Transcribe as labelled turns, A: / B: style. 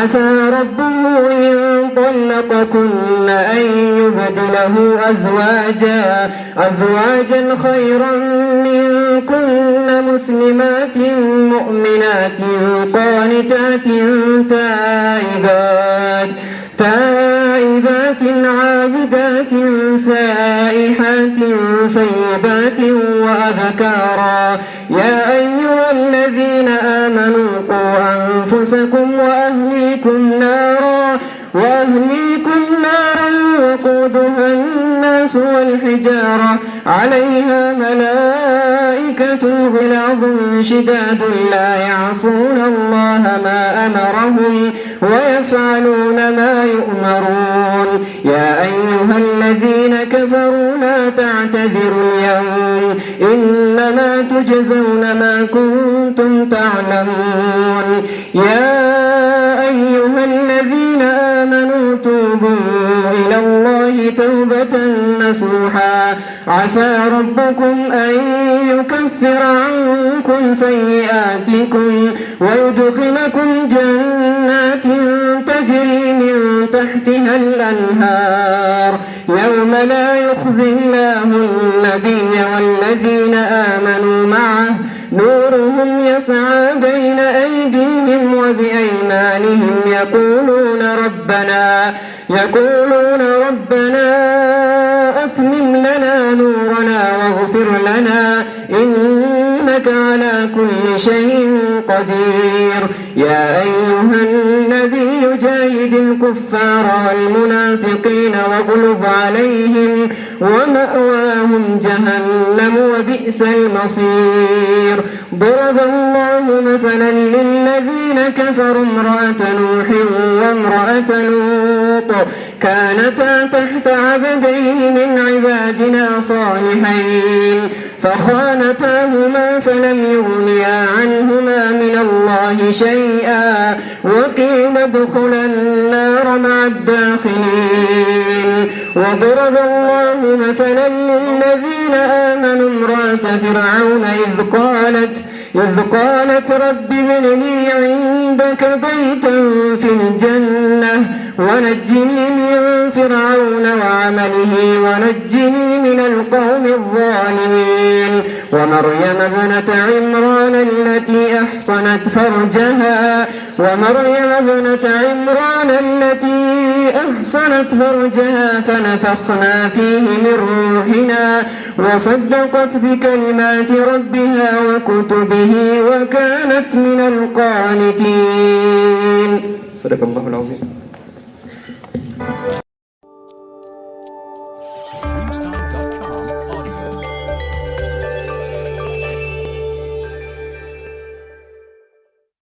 A: عسى ربه إن طلقكن أن يبدله أزواجا خيرا منكن مسلمات مؤمنات قانتات تائبات عابدات سائحات ثيبات وأبكارا يا أيها الذين آمنوا قوا أنفسكم وأهليكم نارا وقودها الناس والحجارة عليها ملائكة غلاظ شداد لا يعصون الله ما أمرهم ويفعلون ما يؤمرون يا أيها الذين كفروا لا تعتذروا اليوم إنما تجزون ما كنتم تعلمون يا أيها الذين آمنوا توبوا إلى الله توبة نصوحا عسى ربكم أن يكفر عنكم سيئاتكم ويدخلكم جنات تجري من تحتها الأنهار يوم لا يخزي الله النبي والذين آمنوا معه نورهم يسعى بين أيديهم وبأيمانهم يقولون ربنا أتمم لنا نورنا واغفر لنا إنك على كل شيء قدير يا أيها النبي جاهد الكفار والمنافقين واغلظ عليهم ومأواهم جهنم وبئس المصير ضرب الله مثلا للذين كفروا امرأة نوح وامرأة لوط كانتا تحت عبدين من عبادنا صالحين فخانتاهما فلم يغنيا عنهما من الله شيئا وقيل ادخلا النار مع الداخلين وضرب الله مثلا للذين آمنوا امرأة فرعون إذ قالت رب ابن لي عندك بيتا في الجنة ونجني من فرعون وعمله ونجني من القوم الظالمين ومريم ابنة عمران التي أحصنت فرجها فنفخنا فيه من روحنا وصدقت بكلمات ربها وكتبه وكانت من القانتين. صدق الله العظيم.